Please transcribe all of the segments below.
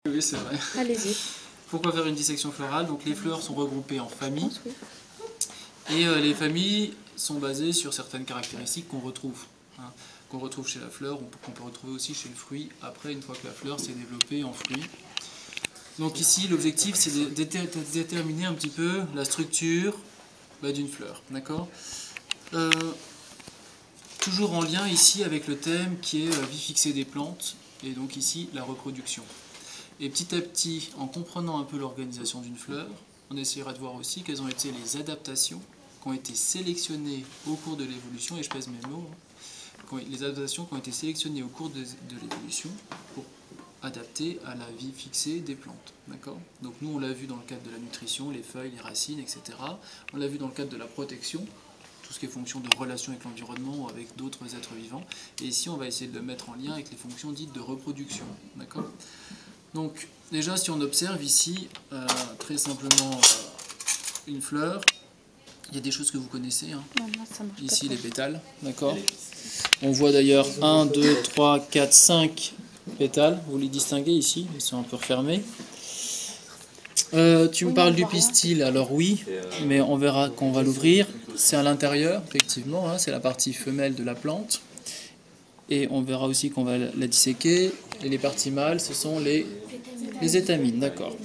Oui, c'est vrai. Allez-y. Pourquoi faire une dissection florale? Donc les fleurs sont regroupées en familles. Et les familles sont basées sur certaines caractéristiques qu'on retrouve. Hein, qu'on retrouve chez la fleur, qu'on peut retrouver aussi chez le fruit, après une fois que la fleur s'est développée en fruit. Donc ici, l'objectif, c'est de déterminer un petit peu la structure d'une fleur. D'accord? Toujours en lien ici avec le thème qui est vie fixée des plantes, et donc ici, la reproduction. Et petit à petit, en comprenant un peu l'organisation d'une fleur, on essaiera de voir aussi quelles ont été les adaptations qui ont été sélectionnées au cours de l'évolution, et je pèse mes mots, les adaptations qui ont été sélectionnées au cours de l'évolution pour adapter à la vie fixée des plantes. D'accord? Donc nous, on l'a vu dans le cadre de la nutrition, les feuilles, les racines, etc. On l'a vu dans le cadre de la protection, tout ce qui est fonction de relation avec l'environnement ou avec d'autres êtres vivants. Et ici, on va essayer de le mettre en lien avec les fonctions dites de reproduction. D'accord? Donc, déjà, si on observe ici, très simplement, une fleur, il y a des choses que vous connaissez. Hein. Ici, les pétales, d'accord? On voit d'ailleurs 1, 2, 3, 4, 5 pétales. Vous les distinguez ici, ils sont un peu refermés. Tu me parles du pistil, alors oui, mais on verra qu'on va l'ouvrir. C'est à l'intérieur, effectivement, hein, c'est la partie femelle de la plante. Et on verra aussi qu'on va la disséquer. Et les parties mâles, ce sont les étamines, d'accord.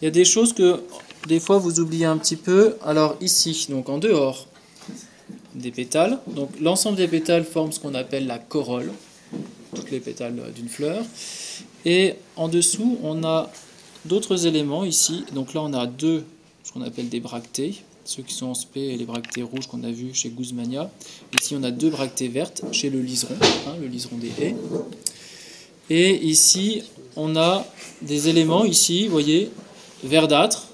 Il y a des choses que des fois vous oubliez un petit peu. Alors ici, donc en dehors des pétales, donc l'ensemble des pétales forme ce qu'on appelle la corolle, toutes les pétales d'une fleur. Et en dessous, on a d'autres éléments ici. Donc là, on a deux, ce qu'on appelle des bractées, ceux qui sont en spé et les bractées rouges qu'on a vues chez Guzmania. Ici, on a deux bractées vertes chez le liseron, hein, le liseron des haies. Et ici, on a des éléments ici, vous voyez, verdâtres,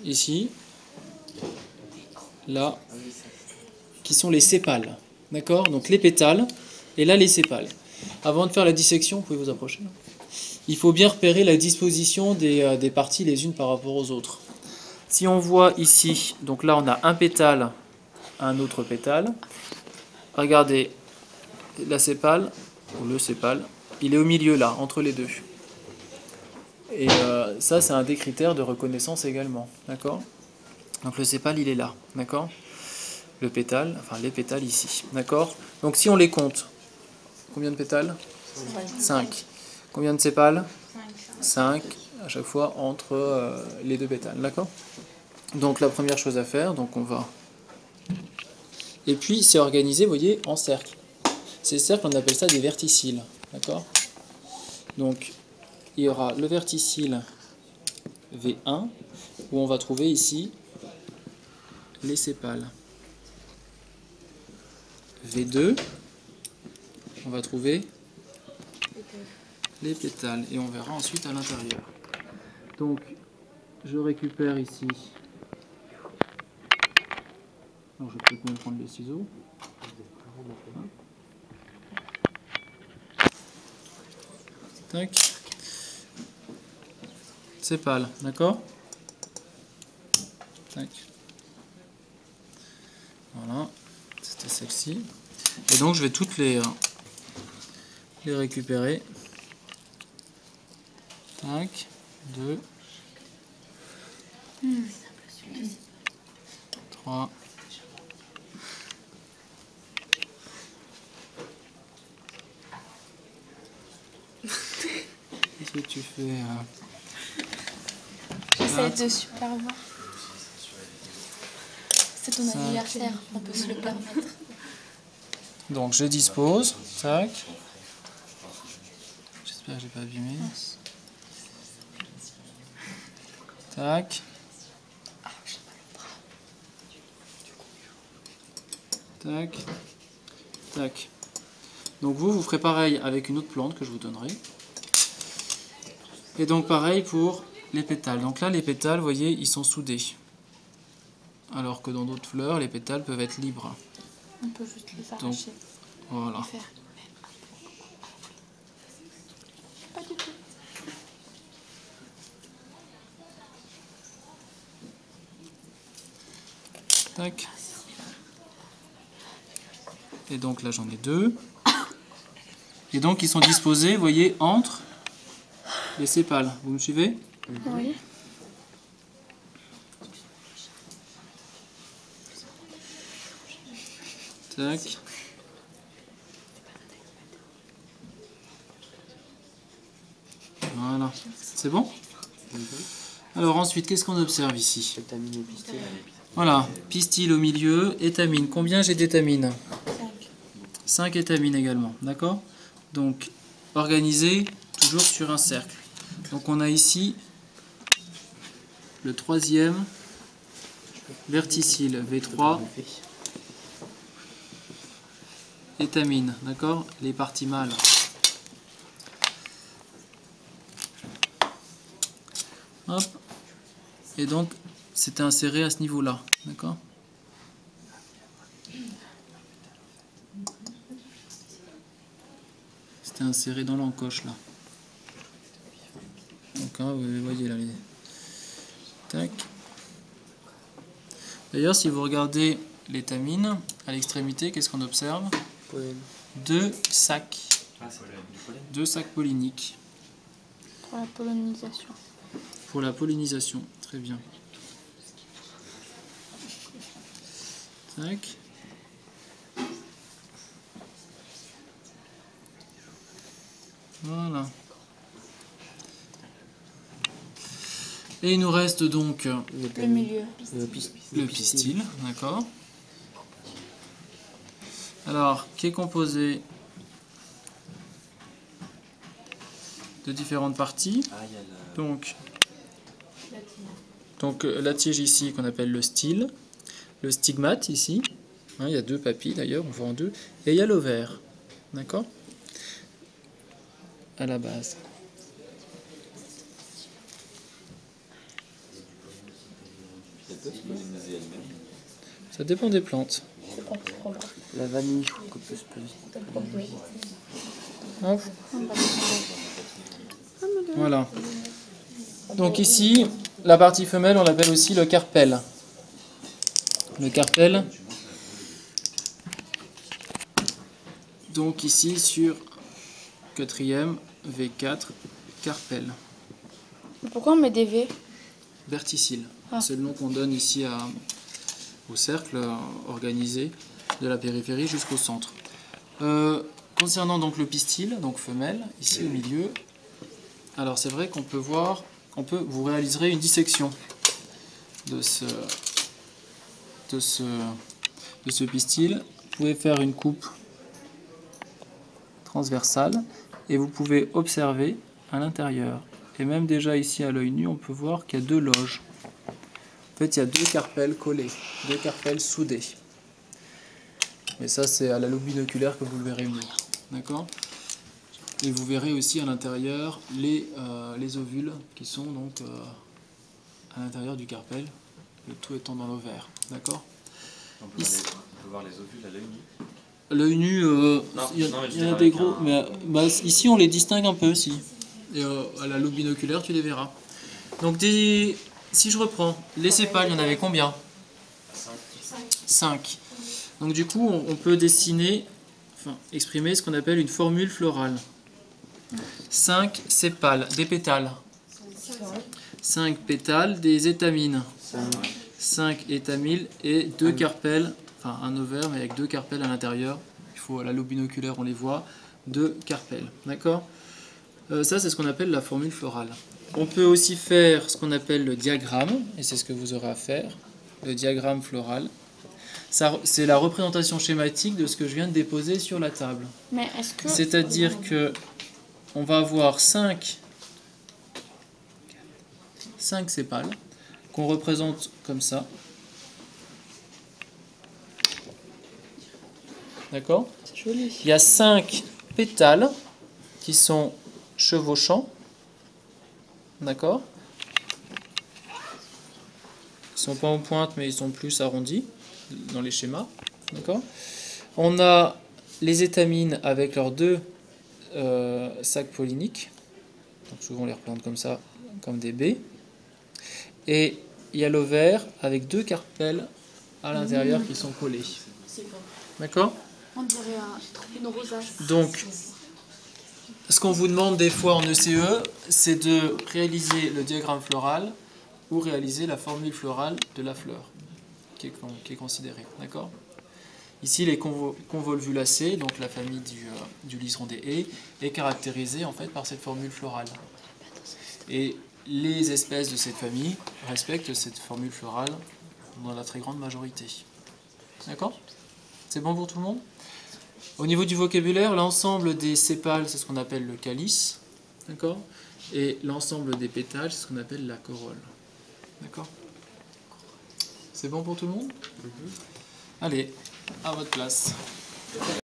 ici, là, qui sont les sépales. D'accord? Donc les pétales, et là les sépales. Avant de faire la dissection, vous pouvez vous approcher. Il faut bien repérer la disposition des parties les unes par rapport aux autres. Si on voit ici, donc là on a un pétale, un autre pétale. Regardez, la sépale, ou le sépale, il est au milieu là, entre les deux. Et ça, c'est un des critères de reconnaissance également. D'accord? Donc le sépale, il est là. D'accord? Le pétale, enfin les pétales ici. D'accord? Donc si on les compte, combien de pétales? 5. Combien de sépales? 5, à chaque fois entre les deux pétales. D'accord? Donc la première chose à faire, donc on va... Et puis c'est organisé, vous voyez, en cercle. Ces cercles, on appelle ça des verticilles. D'accord? Donc il y aura le verticille V1, où on va trouver ici les sépales. V2, on va trouver les pétales, et on verra ensuite à l'intérieur. Donc, je récupère ici. Donc, je vais peut-être même prendre les ciseaux. Tac. Sépales, d'accord? Tac. Voilà, c'était celle-ci. Et donc, je vais toutes les récupérer. Tac. 2. 3. Qu'est-ce que tu fais J'essaie de super voir. C'est ton anniversaire, on peut se le permettre. Donc je dispose. Tac. J'espère que j'ai pas abîmé. Tac. Tac. Tac. Donc vous ferez pareil avec une autre plante que je vous donnerai. Et donc pareil pour les pétales. Donc là les pétales, vous voyez, ils sont soudés. Alors que dans d'autres fleurs, les pétales peuvent être libres. On peut juste les arracher. Donc, voilà. Pas du tout. Tac. Et donc là j'en ai deux. Et donc ils sont disposés, vous voyez, entre les sépales. Vous me suivez? Oui. Tac. Voilà. C'est bon? Alors ensuite, qu'est-ce qu'on observe ici? Étamine et pistil. Voilà, pistil au milieu, étamine. Combien j'ai d'étamines? 5 étamines également, d'accord? Donc, organisé toujours sur un cercle. Donc on a ici le troisième verticille, V3, étamine, d'accord? Les parties mâles. Hop. Et donc, c'était inséré à ce niveau-là, d'accord? C'était inséré dans l'encoche, là. Donc, hein, vous voyez là, les... Tac. D'ailleurs, si vous regardez l'étamine, à l'extrémité, qu'est-ce qu'on observe? Deux sacs. Deux sacs polliniques. Pour la pollinisation. Pour la pollinisation, très bien. Tac. Voilà. Et il nous reste donc Le milieu. le pistil, d'accord. Alors, qui est composé de différentes parties. Donc la tige ici qu'on appelle le style, le stigmate ici, hein, il y a deux papilles d'ailleurs, on voit en deux, et il y a l'ovaire, d'accord, à la base. Ça dépend des plantes. La vanille, je trouve que peut se poser. Hop. Voilà. Donc ici, la partie femelle, on l'appelle aussi le carpel. Le carpel. Donc ici sur quatrième, V4, carpel. Pourquoi on met des V? Verticille. Ah. C'est le nom qu'on donne ici au cercle organisé de la périphérie jusqu'au centre. Concernant donc le pistil, donc femelle, ici au milieu, alors c'est vrai qu'on peut voir, vous réaliserez une dissection de ce pistil. Vous pouvez faire une coupe transversale et vous pouvez observer à l'intérieur. Et même déjà ici à l'œil nu, on peut voir qu'il y a deux loges. En fait, il y a deux carpelles collées, deux carpelles soudées. Mais ça, c'est à la loupe binoculaire que vous le verrez mieux. D'accord ? Et vous verrez aussi à l'intérieur les ovules qui sont donc à l'intérieur du carpel, le tout étant dans l'ovaire. D'accord ? On peut voir les ovules à l'œil nu. L'œil nu, il y en a des gros, mais ici on les distingue un peu aussi. Et à la loupe binoculaire, tu les verras. Donc si je reprends, les sépales, il y en avait combien ? 5. Donc du coup, on peut exprimer ce qu'on appelle une formule florale. 5 sépales, des pétales. 5 pétales, des étamines. 5 étamines et 2 carpelles, enfin un ovaire mais avec 2 carpelles à l'intérieur. Il faut à la loupe binoculaire, on les voit, 2 carpelles. D'accord ? Ça, c'est ce qu'on appelle la formule florale. On peut aussi faire ce qu'on appelle le diagramme, et c'est ce que vous aurez à faire, le diagramme floral. C'est la représentation schématique de ce que je viens de déposer sur la table. Mais est-ce que... C'est-à-dire que on va avoir 5 sépales qu'on représente comme ça. D'accord ? C'est joli. Il y a 5 pétales qui sont chevauchants. D'accord ? Ils ne sont pas en pointe, mais ils sont plus arrondis dans les schémas. D'accord ? On a les étamines avec leurs 2 sacs polliniques. Donc souvent on les représente comme ça, comme des baies. Et il y a l'ovaire avec 2 carpelles à l'intérieur qui sont collées. D'accord ? On dirait une rosace. Donc, ce qu'on vous demande des fois en ECE, c'est de réaliser le diagramme floral ou réaliser la formule florale de la fleur qui est considérée. D'accord ? Ici, les convolvulacées, donc la famille du liseron des haies, est caractérisée en fait par cette formule florale. Et les espèces de cette famille respectent cette formule florale dans la très grande majorité. D'accord ? C'est bon pour tout le monde ? Au niveau du vocabulaire, l'ensemble des sépales, c'est ce qu'on appelle le calice. D'accord ? Et l'ensemble des pétales, c'est ce qu'on appelle la corolle. D'accord ? C'est bon pour tout le monde ? Allez, à votre place.